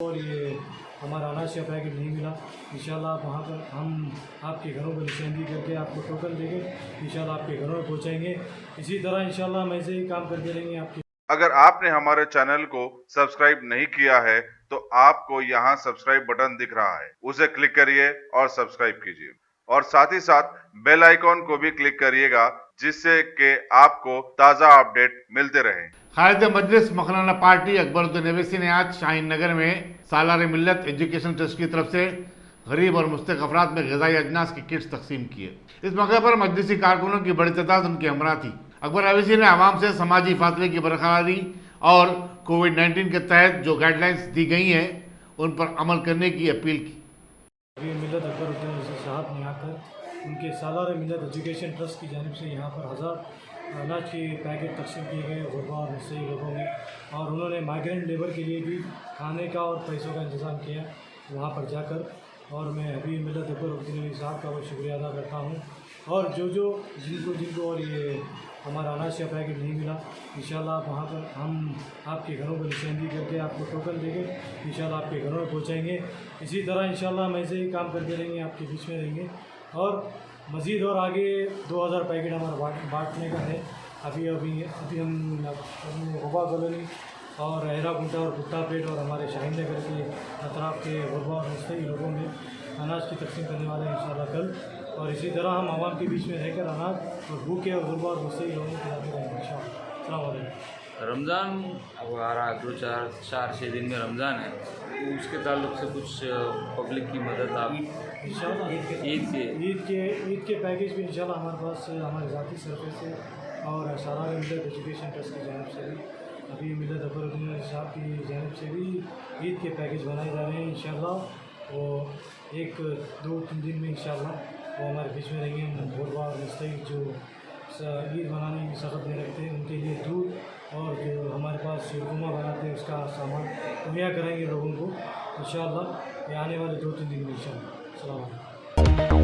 اور یہ ہمارا اناج کا پیکٹ نہیں ملا، انشاءاللہ آپ وہاں پر ہم آپ کے گھروں پر نشاندہی کر کے آپ کو ٹوکن دیں گے، انشاءاللہ آپ کے گھروں میں پہنچائیں گے۔ اسی طرح انشاءاللہ ہم ایسے ہی کام کرتے رہیں گے آپ کے۔ اگر آپ نے ہمارے چینل کو سبسکرائب نہیں کیا ہے تو آپ کو یہاں سبسکرائب بٹن دکھ رہا ہے، اسے کلک کریے اور سبسکرائب کیجیے، اور ساتھ ہی ساتھ بیل آئیکن کو بھی کلک کریے گا، جس سے کہ آپ کو تازہ اپڈیٹ ملتے رہیں۔ قائد مجلس مخلانہ پارٹی اکبر الدین اویسی نے آج شاہین نگر میں سالار ملت ایجوکیشن ٹرسٹ کی طرف سے غریب اور مستحق افراد میں غذائی اجناس کی کٹس تقسیم کیے۔ اس موقع پر مجلسی کارکنوں کی بڑی تعداد ان کے ہمراہ تھی۔ اکبر اویسی نے عوام سے سماجی فاصلے کی برقراری اور کووڈ-19 کے تحت جو گائیڈ لائنز دی گئی ہیں ان پر عمل کرنے کی اپیل کی۔ ملت اکبر الدین اویسی صاحب نے آ کر ان کے سالار ملت ایجوکیشن ٹرسٹ کی جانب سے یہاں پر 1000 اناج کے پیکٹ تقسیم کیے گئے غربا اور مستحق لوگوں میں، اور انہوں نے مائیگرینٹ لیبر کے لیے بھی کھانے کا اور پیسوں کا انتظام کیا وہاں پر جا کر، اور میں ابھی ملت اکبر الدین اویسی صاحب کا بہت شکریہ ادا کرتا ہوں۔ اور جن کو اور یہ ہمارا اناج کا پیکٹ نہیں ملا، انشاءاللہ آپ وہاں پر ہم آپ کے گھروں پر نشاندہی کر کے آپ کو ٹوکن دیں گے، انشاءاللہ آپ کے گھروں میں پہنچائیں گے۔ اسی طرح انشاءاللہ ہم ایسے ہی کام کرتے رہیں گے، آپ کے بیچ میں رہیں گے، اور مزید اور آگے 2000 پیکٹ ہمارا بانٹنے کا ہے۔ ابھی ہم غبا کالونی اور اہرا کنٹا اور کتا پیٹ اور ہمارے شاہین نگر کے اطراف کے غربا اور مستحق لوگوں میں اناج کی تقسیم کرنے والے ہیں انشاءاللہ کل، اور اسی طرح ہم عوام کے بیچ میں رہ کر اناج اور بھوکے اور غربا اور مستحق لوگوں کو کھلاتے رہیں گے انشاءاللہ۔ السلام علیکم۔ رمضان اب آ رہا 4-6 دن میں رمضان ہے، تو اس کے تعلق سے کچھ پبلک کی مدد آپ انشاءاللہ عید کے پیکج بھی انشاءاللہ ہمارے پاس ہمارے ذاتی صرفے سے اور سالار ملت ایجوکیشن ٹرسٹ کی جانب سے بھی، ابھی ملت اکبر الدین اویسی صاحب کی جانب سے بھی عید کے پیکج بنائے جا رہے ہیں انشاءاللہ، وہ 1-2-3 دن میں انشاءاللہ وہ ہمارے بیچ میں رہیں گے۔ ہم غربا اور مستحق جو عید منانے کی سخت نہیں رکھتے ہیں ان کے لیے دودھ اور جو ہمارے پاس شیرخورما بناتے ہیں اس کا سامان مہیا کریں گے لوگوں کو انشاءاللہ، یہ آنے والے 2-3 دن میں انشاءاللہ۔ السلام علیکم۔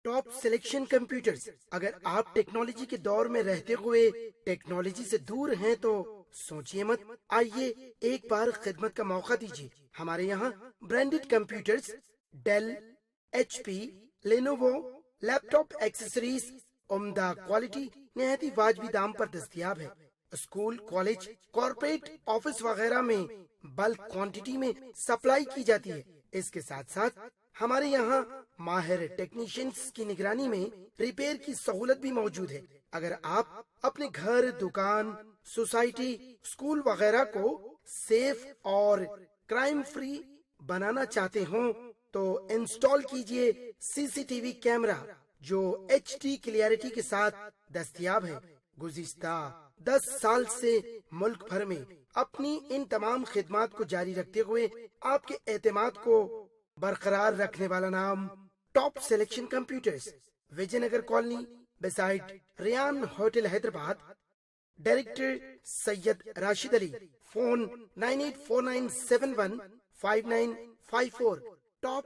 Top selection computers. اگر آپ ٹیکنالوجی کے دور میں رہتے ہوئے ٹیکنالوجی سے دور ہیں تو سوچئے مت، آئیے ایک بار خدمت کا موقع دیجیے۔ ہمارے یہاں branded computers, Dell, H P, Lenovo, laptop accessories عمدہ کوالٹی نہایت ہی واجبی دام پر دستیاب ہے۔ اسکول، کالج، کارپوریٹ آفس وغیرہ میں بلک کوانٹٹی میں سپلائی کی جاتی ہے۔ اس کے ساتھ ساتھ ہمارے یہاں ماہر ٹیکنیشینز کی نگرانی میں ریپیئر کی سہولت بھی موجود ہے۔ اگر آپ اپنے گھر، دکان، سوسائٹی، اسکول وغیرہ کو سیف اور کرائم فری بنانا چاہتے ہوں تو انسٹال کیجئے سی سی ٹی وی کیمرہ جو ایچ ڈی کلیئرٹی کے ساتھ دستیاب ہے۔ گزشتہ 10 سال سے ملک بھر میں اپنی ان تمام خدمات کو جاری رکھتے ہوئے آپ کے اعتماد کو برقرار رکھنے والا نام top selection computers, Vijay Nagar colony beside Ryan hotel Hyderabad. Director Syed Rashid Ali, phone 9849715954۔ Top